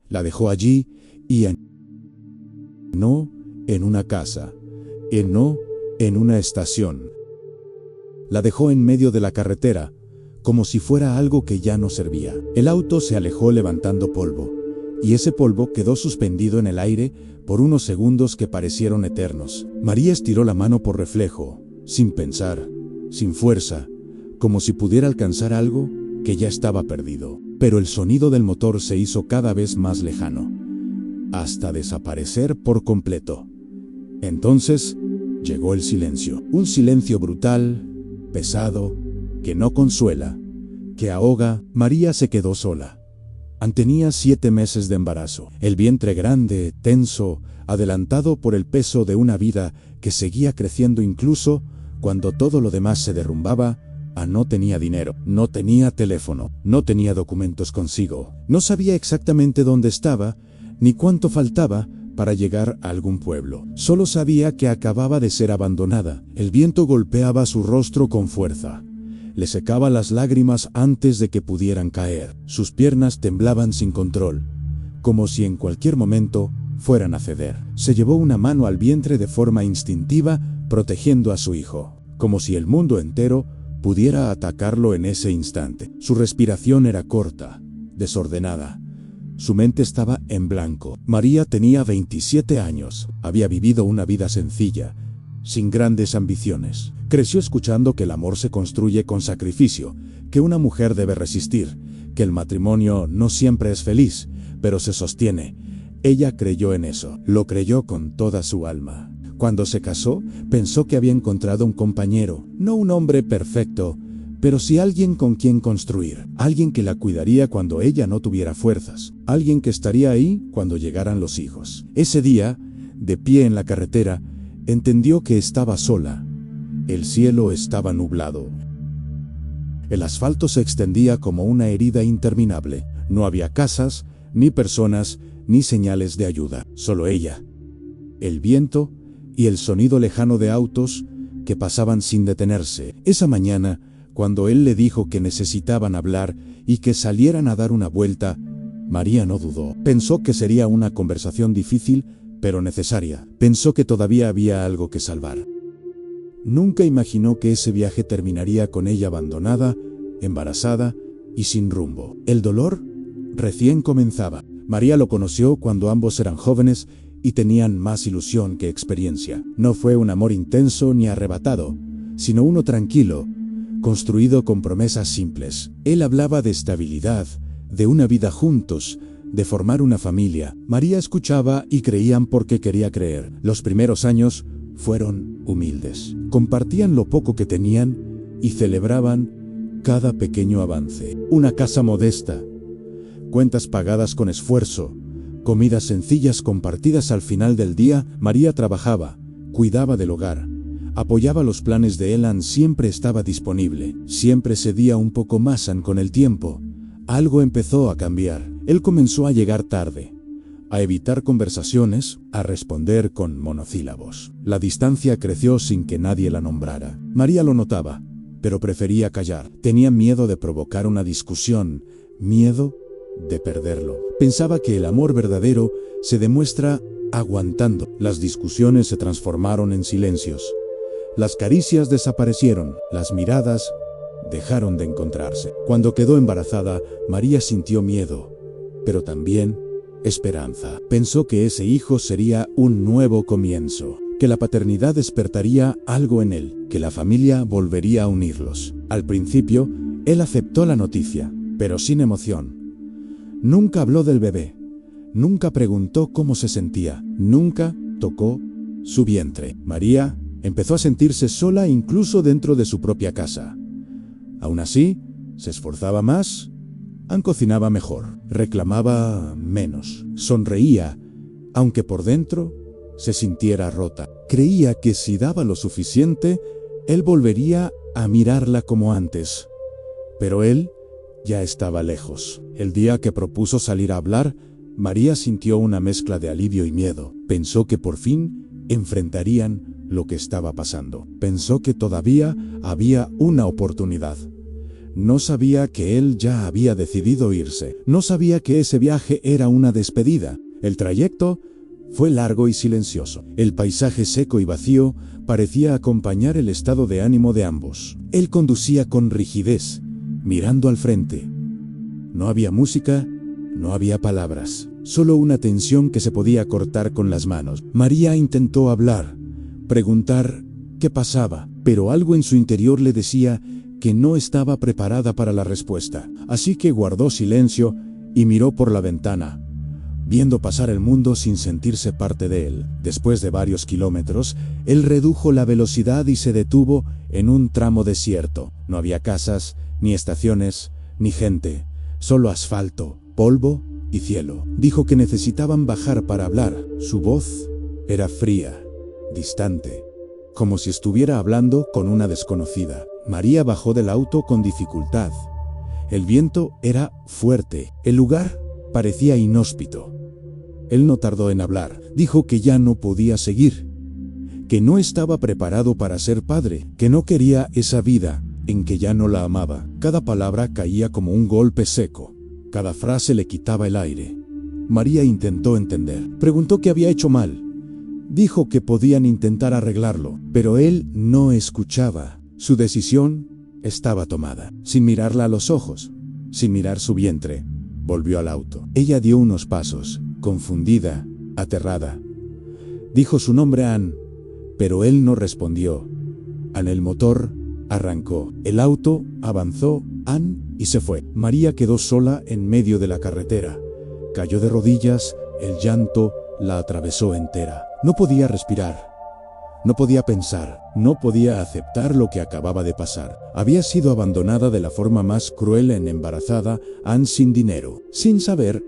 La dejó allí y no en una casa, no en una estación. La dejó en medio de la carretera, como si fuera algo que ya no servía. El auto se alejó levantando polvo, y ese polvo quedó suspendido en el aire por unos segundos que parecieron eternos. María estiró la mano por reflejo, sin pensar, sin fuerza, como si pudiera alcanzar algo que ya estaba perdido. Pero el sonido del motor se hizo cada vez más lejano, hasta desaparecer por completo. Entonces llegó el silencio, un silencio brutal, pesado, que no consuela, que ahoga. María se quedó sola. Tenía 7 meses de embarazo, el vientre grande, tenso, adelantado por el peso de una vida que seguía creciendo incluso cuando todo lo demás se derrumbaba. No tenía dinero, no tenía teléfono, no tenía documentos consigo, no sabía exactamente dónde estaba, ni cuánto faltaba para llegar a algún pueblo. Solo sabía que acababa de ser abandonada. El viento golpeaba su rostro con fuerza. Le secaba las lágrimas antes de que pudieran caer. Sus piernas temblaban sin control, como si en cualquier momento fueran a ceder. Se llevó una mano al vientre de forma instintiva, protegiendo a su hijo, como si el mundo entero pudiera atacarlo en ese instante. Su respiración era corta, desordenada. Su mente estaba en blanco. María tenía 27 años. Había vivido una vida sencilla, sin grandes ambiciones. Creció escuchando que el amor se construye con sacrificio, que una mujer debe resistir, que el matrimonio no siempre es feliz, pero se sostiene. Ella creyó en eso, lo creyó con toda su alma. Cuando se casó, pensó que había encontrado un compañero, no un hombre perfecto, pero sí alguien con quien construir, alguien que la cuidaría cuando ella no tuviera fuerzas, alguien que estaría ahí cuando llegaran los hijos. Ese día, de pie en la carretera, entendió que estaba sola. El cielo estaba nublado. El asfalto se extendía como una herida interminable. No había casas, ni personas, ni señales de ayuda. Solo ella, el viento y el sonido lejano de autos que pasaban sin detenerse. Esa mañana, cuando él le dijo que necesitaban hablar y que salieran a dar una vuelta, María no dudó. Pensó que sería una conversación difícil, pero necesaria. Pensó que todavía había algo que salvar. Nunca imaginó que ese viaje terminaría con ella abandonada, embarazada y sin rumbo. El dolor recién comenzaba. María lo conoció cuando ambos eran jóvenes y tenían más ilusión que experiencia. No fue un amor intenso ni arrebatado, sino uno tranquilo, construido con promesas simples. Él hablaba de estabilidad, de una vida juntos, de formar una familia. María escuchaba y creían porque quería creer. Los primeros años fueron humildes. Compartían lo poco que tenían y celebraban cada pequeño avance. Una casa modesta, cuentas pagadas con esfuerzo, comidas sencillas compartidas al final del día. María trabajaba, cuidaba del hogar, apoyaba los planes de Elan, siempre estaba disponible, siempre cedía un poco más. Con el tiempo, algo empezó a cambiar. Él comenzó a llegar tarde, a evitar conversaciones, a responder con monosílabos. La distancia creció sin que nadie la nombrara. María lo notaba, pero prefería callar. Tenía miedo de provocar una discusión, miedo de perderlo. Pensaba que el amor verdadero se demuestra aguantando. Las discusiones se transformaron en silencios. Las caricias desaparecieron, las miradas dejaron de encontrarse. Cuando quedó embarazada, María sintió miedo, pero también esperanza. Pensó que ese hijo sería un nuevo comienzo, que la paternidad despertaría algo en él, que la familia volvería a unirlos. Al principio, él aceptó la noticia, pero sin emoción. Nunca habló del bebé, nunca preguntó cómo se sentía, nunca tocó su vientre. María empezó a sentirse sola incluso dentro de su propia casa. Aún así, se esforzaba más, cocinaba mejor, reclamaba menos, sonreía, aunque por dentro se sintiera rota. Creía que si daba lo suficiente, él volvería a mirarla como antes. Pero él ya estaba lejos. El día que propuso salir a hablar, María sintió una mezcla de alivio y miedo. Pensó que por fin enfrentarían lo que estaba pasando. Pensó que todavía había una oportunidad. No sabía que él ya había decidido irse. No sabía que ese viaje era una despedida. El trayecto fue largo y silencioso. El paisaje seco y vacío parecía acompañar el estado de ánimo de ambos. Él conducía con rigidez, mirando al frente. No había música, no había palabras, solo una tensión que se podía cortar con las manos. María intentó hablar, preguntar qué pasaba, pero algo en su interior le decía que no estaba preparada para la respuesta. Así que guardó silencio y miró por la ventana, viendo pasar el mundo sin sentirse parte de él. Después de varios kilómetros, él redujo la velocidad y se detuvo en un tramo desierto. No había casas, ni estaciones, ni gente, solo asfalto, polvo y cielo. Dijo que necesitaban bajar para hablar. Su voz era fría, distante, como si estuviera hablando con una desconocida. María bajó del auto con dificultad. El viento era fuerte. El lugar parecía inhóspito. Él no tardó en hablar. Dijo que ya no podía seguir, que no estaba preparado para ser padre, que no quería esa vida en que ya no la amaba. Cada palabra caía como un golpe seco. Cada frase le quitaba el aire. María intentó entender. Preguntó qué había hecho mal. Dijo que podían intentar arreglarlo, pero él no escuchaba. Su decisión estaba tomada. Sin mirarla a los ojos, sin mirar su vientre, volvió al auto. Ella dio unos pasos, confundida, aterrada. Dijo su nombre Ann, pero él no respondió. El motor arrancó. El auto avanzó, Ann, y se fue. María quedó sola en medio de la carretera. Cayó de rodillas, el llanto la atravesó entera. No podía respirar. No podía pensar, no podía aceptar lo que acababa de pasar. Había sido abandonada de la forma más cruel en embarazada, Ann sin dinero, sin saber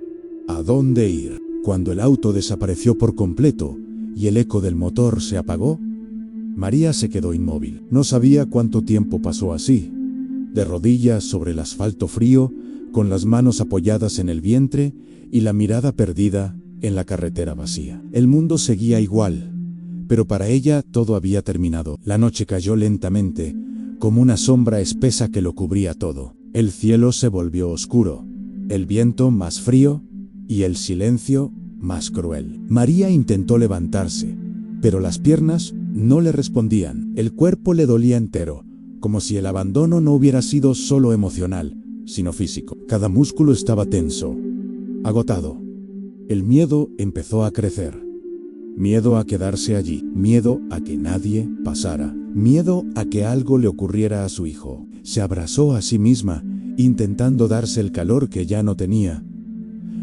a dónde ir. Cuando el auto desapareció por completo y el eco del motor se apagó, María se quedó inmóvil. No sabía cuánto tiempo pasó así, de rodillas sobre el asfalto frío, con las manos apoyadas en el vientre y la mirada perdida en la carretera vacía. El mundo seguía igual, pero para ella todo había terminado. La noche cayó lentamente, como una sombra espesa que lo cubría todo. El cielo se volvió oscuro, el viento más frío y el silencio más cruel. María intentó levantarse, pero las piernas no le respondían. El cuerpo le dolía entero, como si el abandono no hubiera sido solo emocional, sino físico. Cada músculo estaba tenso, agotado. El miedo empezó a crecer. Miedo a quedarse allí, miedo a que nadie pasara, miedo a que algo le ocurriera a su hijo. Se abrazó a sí misma, intentando darse el calor que ya no tenía.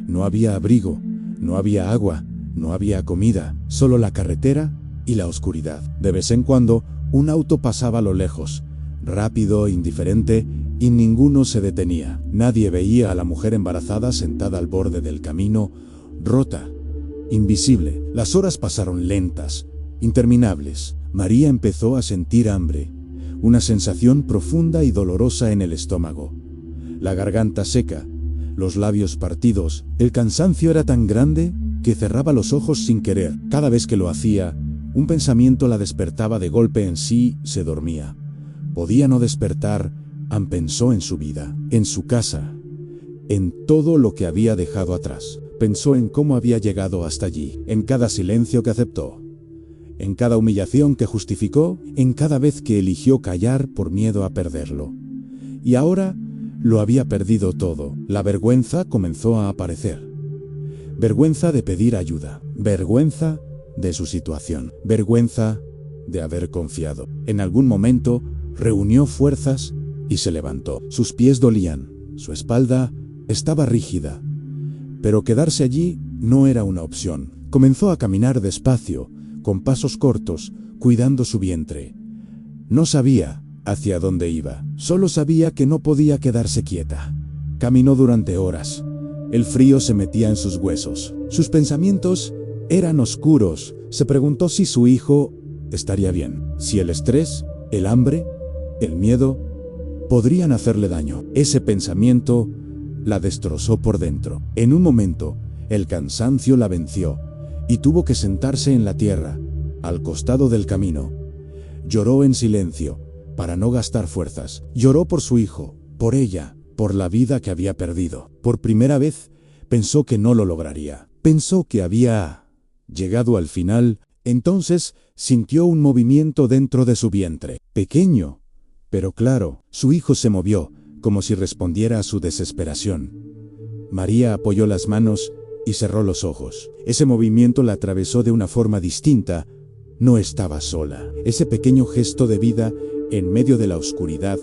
No había abrigo, no había agua, no había comida, solo la carretera y la oscuridad. De vez en cuando, un auto pasaba a lo lejos, rápido, indiferente, y ninguno se detenía. Nadie veía a la mujer embarazada sentada al borde del camino, rota, invisible. Las horas pasaron lentas, interminables. María empezó a sentir hambre, una sensación profunda y dolorosa en el estómago. La garganta seca, los labios partidos. El cansancio era tan grande que cerraba los ojos sin querer. Cada vez que lo hacía, un pensamiento la despertaba de golpe. En sí se dormía. Podía no despertar. Ann pensó en su vida, en su casa, en todo lo que había dejado atrás. Pensó en cómo había llegado hasta allí, en cada silencio que aceptó, en cada humillación que justificó, en cada vez que eligió callar por miedo a perderlo. Y ahora lo había perdido todo. La vergüenza comenzó a aparecer. Vergüenza de pedir ayuda, vergüenza de su situación, vergüenza de haber confiado. En algún momento reunió fuerzas y se levantó. Sus pies dolían, su espalda estaba rígida, pero quedarse allí no era una opción. Comenzó a caminar despacio, con pasos cortos, cuidando su vientre. No sabía hacia dónde iba, solo sabía que no podía quedarse quieta. Caminó durante horas. El frío se metía en sus huesos. Sus pensamientos eran oscuros. Se preguntó si su hijo estaría bien, si el estrés, el hambre, el miedo podrían hacerle daño. Ese pensamiento la destrozó por dentro. En un momento, el cansancio la venció y tuvo que sentarse en la tierra, al costado del camino. Lloró en silencio, para no gastar fuerzas. Lloró por su hijo, por ella, por la vida que había perdido. Por primera vez, pensó que no lo lograría. Pensó que había llegado al final. Entonces sintió un movimiento dentro de su vientre, pequeño, pero claro. Su hijo se movió, como si respondiera a su desesperación. María apoyó las manos y cerró los ojos. Ese movimiento la atravesó de una forma distinta. No estaba sola. Ese pequeño gesto de vida en medio de la oscuridad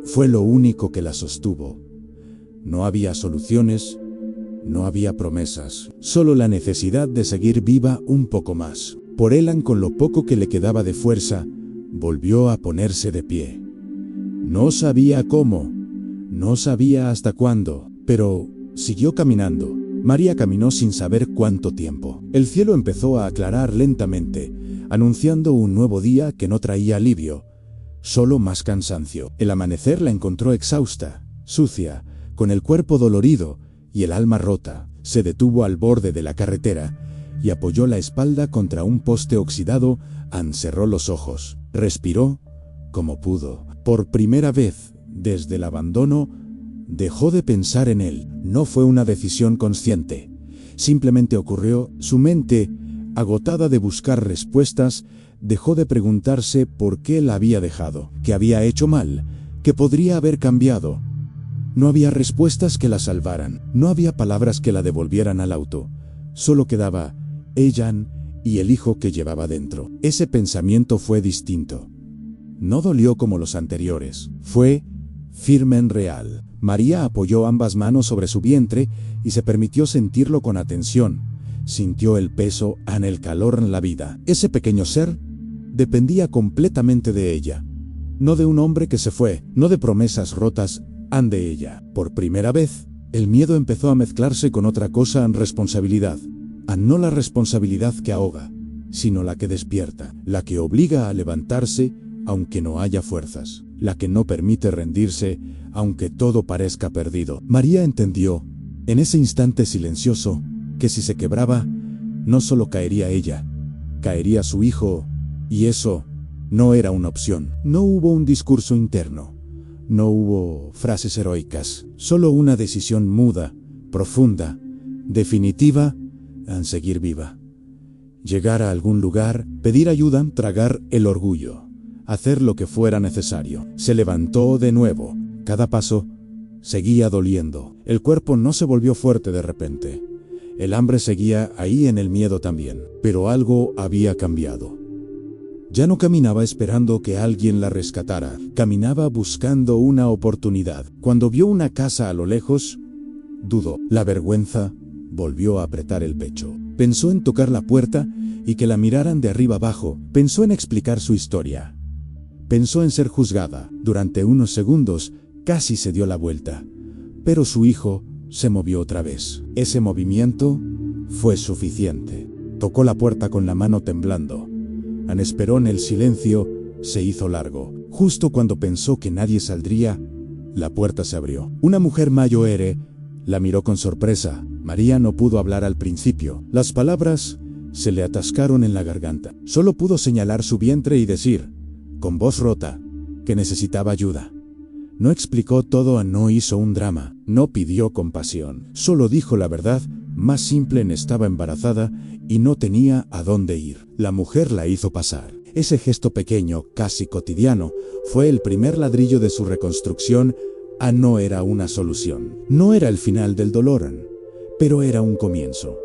fue lo único que la sostuvo. No había soluciones, no había promesas, solo la necesidad de seguir viva un poco más. Por Elan, con lo poco que le quedaba de fuerza, volvió a ponerse de pie. No sabía cómo, no sabía hasta cuándo, pero siguió caminando. María caminó sin saber cuánto tiempo. El cielo empezó a aclarar lentamente, anunciando un nuevo día que no traía alivio, solo más cansancio. El amanecer la encontró exhausta, sucia, con el cuerpo dolorido y el alma rota. Se detuvo al borde de la carretera y apoyó la espalda contra un poste oxidado. Cerró los ojos. Respiró como pudo. Por primera vez desde el abandono, dejó de pensar en él. No fue una decisión consciente. Simplemente ocurrió. Su mente, agotada de buscar respuestas, dejó de preguntarse por qué la había dejado, qué había hecho mal, qué podría haber cambiado. No había respuestas que la salvaran, no había palabras que la devolvieran al auto. Solo quedaba Elan y el hijo que llevaba dentro. Ese pensamiento fue distinto. No dolió como los anteriores, fue firme y real. María apoyó ambas manos sobre su vientre y se permitió sentirlo con atención. Sintió el peso, el calor en la vida. Ese pequeño ser dependía completamente de ella. No de un hombre que se fue, no de promesas rotas, de ella. Por primera vez, el miedo empezó a mezclarse con otra cosa, responsabilidad. No la responsabilidad que ahoga, sino la que despierta, la que obliga a levantarse aunque no haya fuerzas, la que no permite rendirse aunque todo parezca perdido. María entendió, en ese instante silencioso, que si se quebraba, no solo caería ella, caería su hijo, y eso no era una opción. No hubo un discurso interno, no hubo frases heroicas, solo una decisión muda, profunda, definitiva, en seguir viva. Llegar a algún lugar, pedir ayuda, tragar el orgullo, hacer lo que fuera necesario. Se levantó de nuevo. Cada paso seguía doliendo. El cuerpo no se volvió fuerte de repente. El hambre seguía ahí, en el miedo también. Pero algo había cambiado. Ya no caminaba esperando que alguien la rescatara. Caminaba buscando una oportunidad. Cuando vio una casa a lo lejos, dudó. La vergüenza volvió a apretar el pecho. Pensó en tocar la puerta y que la miraran de arriba abajo. Pensó en explicar su historia. Pensó en ser juzgada. Durante unos segundos casi se dio la vuelta. Pero su hijo se movió otra vez. Ese movimiento fue suficiente. Tocó la puerta con la mano temblando. Esperó en el silencio. Se hizo largo. Justo cuando pensó que nadie saldría, la puerta se abrió. Una mujer mayor la miró con sorpresa. María no pudo hablar al principio. Las palabras se le atascaron en la garganta. Solo pudo señalar su vientre y decir, con voz rota, que necesitaba ayuda. No explicó todo, no hizo un drama, no pidió compasión. Solo dijo la verdad más simple: estaba embarazada y no tenía a dónde ir. La mujer la hizo pasar. Ese gesto pequeño, casi cotidiano, fue el primer ladrillo de su reconstrucción. No era una solución. No era el final del dolor, pero era un comienzo.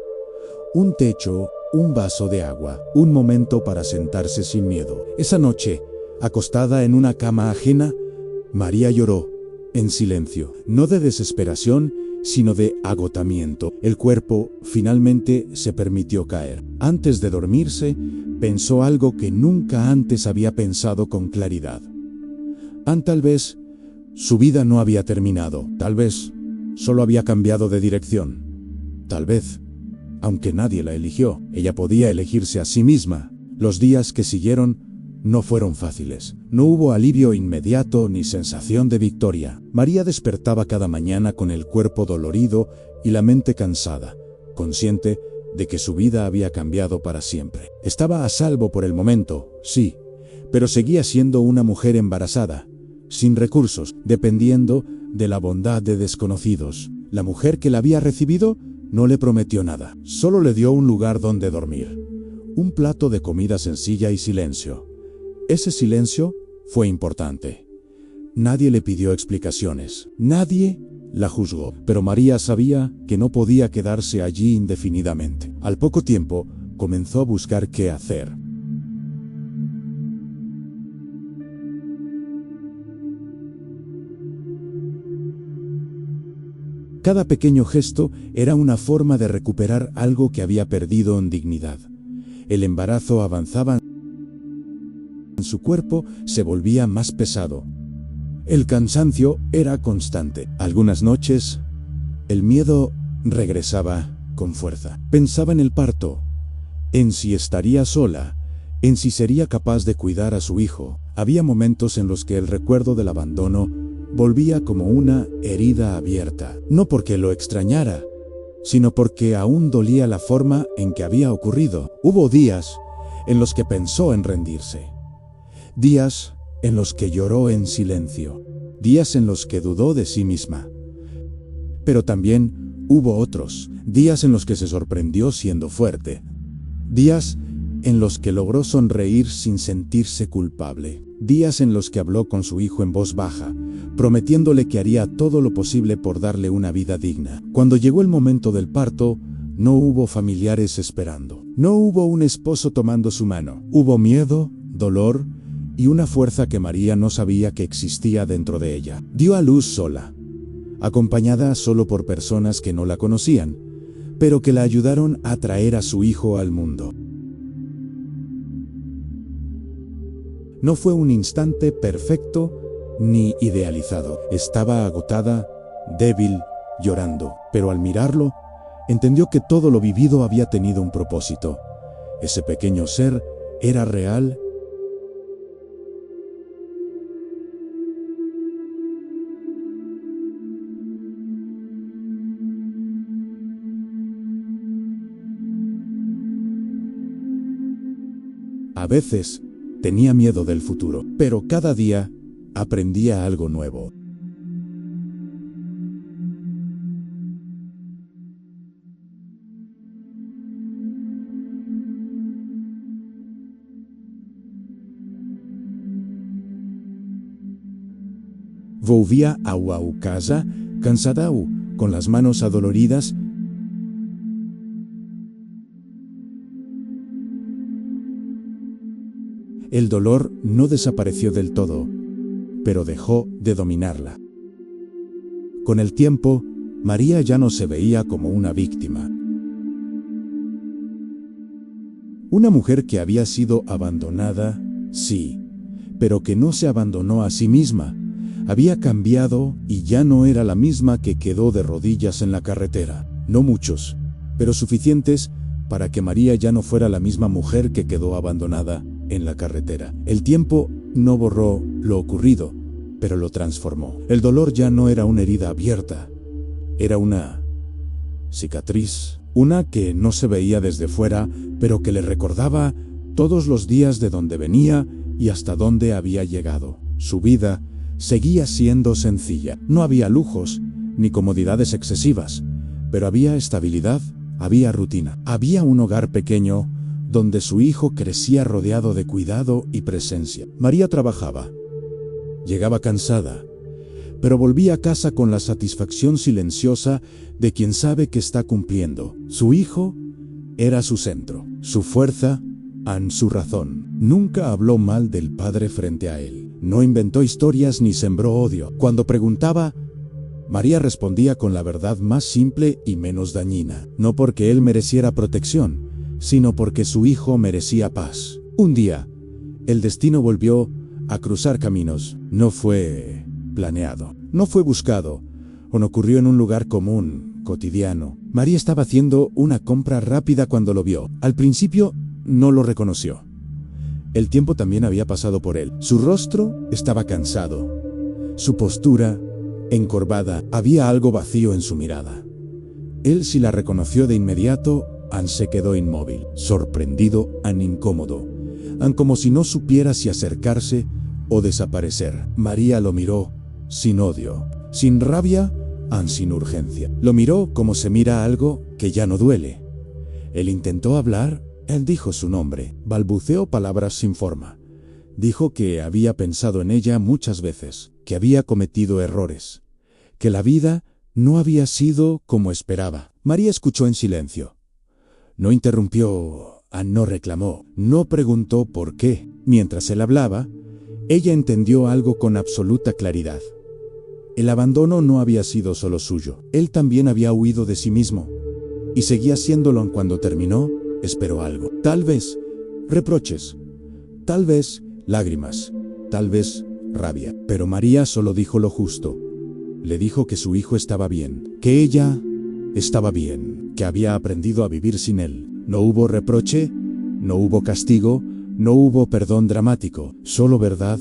Un techo, un vaso de agua, un momento para sentarse sin miedo. Esa noche, acostada en una cama ajena, María lloró, en silencio, no de desesperación, sino de agotamiento. El cuerpo finalmente se permitió caer. Antes de dormirse, pensó algo que nunca antes había pensado con claridad. Tal vez su vida no había terminado, tal vez solo había cambiado de dirección. Tal vez, aunque nadie la eligió, ella podía elegirse a sí misma. Los días que siguieron no fueron fáciles. No hubo alivio inmediato ni sensación de victoria. María despertaba cada mañana con el cuerpo dolorido y la mente cansada, consciente de que su vida había cambiado para siempre. Estaba a salvo por el momento, sí, pero seguía siendo una mujer embarazada, sin recursos, dependiendo de la bondad de desconocidos. La mujer que la había recibido no le prometió nada, solo le dio un lugar donde dormir, un plato de comida sencilla y silencio. Ese silencio fue importante. Nadie le pidió explicaciones, nadie la juzgó, pero María sabía que no podía quedarse allí indefinidamente. Al poco tiempo, comenzó a buscar qué hacer. Cada pequeño gesto era una forma de recuperar algo que había perdido en dignidad. El embarazo avanzaba en su cuerpo, se volvía más pesado. El cansancio era constante. Algunas noches, el miedo regresaba con fuerza. Pensaba en el parto, en si estaría sola, en si sería capaz de cuidar a su hijo. Había momentos en los que el recuerdo del abandono volvía como una herida abierta. No porque lo extrañara, sino porque aún dolía la forma en que había ocurrido. Hubo días en los que pensó en rendirse. Días en los que lloró en silencio, días en los que dudó de sí misma. Pero también hubo otros, días en los que se sorprendió siendo fuerte, días en los que logró sonreír sin sentirse culpable, días en los que habló con su hijo en voz baja, prometiéndole que haría todo lo posible por darle una vida digna. Cuando llegó el momento del parto, no hubo familiares esperando, no hubo un esposo tomando su mano, hubo miedo, dolor y una fuerza que María no sabía que existía dentro de ella. Dio a luz sola, acompañada solo por personas que no la conocían, pero que la ayudaron a traer a su hijo al mundo. No fue un instante perfecto ni idealizado. Estaba agotada, débil, llorando, pero al mirarlo, entendió que todo lo vivido había tenido un propósito. Ese pequeño ser era real. A veces tenía miedo del futuro, pero cada día aprendía algo nuevo. Volvía a casa, cansada, con las manos adoloridas. El dolor no desapareció del todo, pero dejó de dominarla. Con el tiempo, María ya no se veía como una víctima. Una mujer que había sido abandonada, sí, pero que no se abandonó a sí misma. Había cambiado y ya no era la misma que quedó de rodillas en la carretera. No muchos, pero suficientes para que María ya no fuera la misma mujer que quedó abandonada en la carretera. El tiempo no borró lo ocurrido, pero lo transformó. El dolor ya no era una herida abierta, era una cicatriz, una que no se veía desde fuera, pero que le recordaba todos los días de dónde venía y hasta dónde había llegado. Su vida seguía siendo sencilla. No había lujos ni comodidades excesivas, pero había estabilidad, había rutina. Había un hogar pequeño donde su hijo crecía rodeado de cuidado y presencia. María trabajaba, llegaba cansada, pero volvía a casa con la satisfacción silenciosa de quien sabe que está cumpliendo. Su hijo era su centro, su fuerza, su razón. Nunca habló mal del padre frente a él. No inventó historias ni sembró odio. Cuando preguntaba, María respondía con la verdad más simple y menos dañina. No porque él mereciera protección, sino porque su hijo merecía paz. Un día, el destino volvió a cruzar caminos. No fue planeado, no fue buscado, o no ocurrió en un lugar común, cotidiano. María estaba haciendo una compra rápida cuando lo vio. Al principio, no lo reconoció. El tiempo también había pasado por él. Su rostro estaba cansado, su postura encorvada. Había algo vacío en su mirada. Él sí la reconoció de inmediato. Se quedó inmóvil, sorprendido, incómodo, como si no supiera si acercarse o desaparecer. María lo miró sin odio, sin rabia, sin urgencia. Lo miró como se mira algo que ya no duele. Él intentó hablar, él dijo su nombre, balbuceó palabras sin forma. Dijo que había pensado en ella muchas veces, que había cometido errores, que la vida no había sido como esperaba. María escuchó en silencio. No interrumpió, no reclamó, no preguntó por qué. Mientras él hablaba, ella entendió algo con absoluta claridad. El abandono no había sido solo suyo, él también había huido de sí mismo. Y seguía haciéndolo. Cuando terminó, esperó algo. Tal vez reproches, tal vez lágrimas, tal vez rabia. Pero María solo dijo lo justo. Le dijo que su hijo estaba bien, que ella estaba bien, que había aprendido a vivir sin él. No hubo reproche, no hubo castigo, no hubo perdón dramático, solo verdad,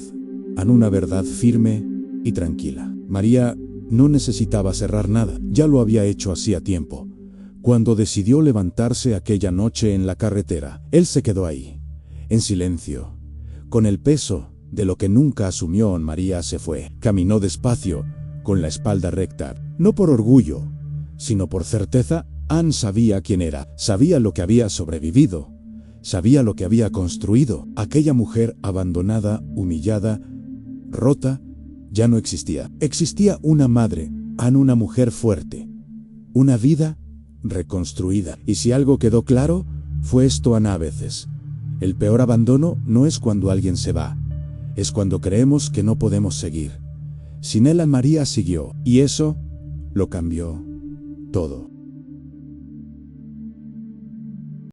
una verdad firme y tranquila. María no necesitaba cerrar nada, ya lo había hecho hacía tiempo. Cuando decidió levantarse aquella noche en la carretera, él se quedó ahí, en silencio, con el peso de lo que nunca asumió. María se fue, caminó despacio, con la espalda recta, no por orgullo, sino por certeza. Anne sabía quién era, sabía lo que había sobrevivido, sabía lo que había construido. Aquella mujer abandonada, humillada, rota, ya no existía. Existía una madre, Anne, una mujer fuerte, una vida reconstruida. Y si algo quedó claro, fue esto: Anne, a veces el peor abandono no es cuando alguien se va, es cuando creemos que no podemos seguir. Sin él, María siguió, y eso lo cambió todo.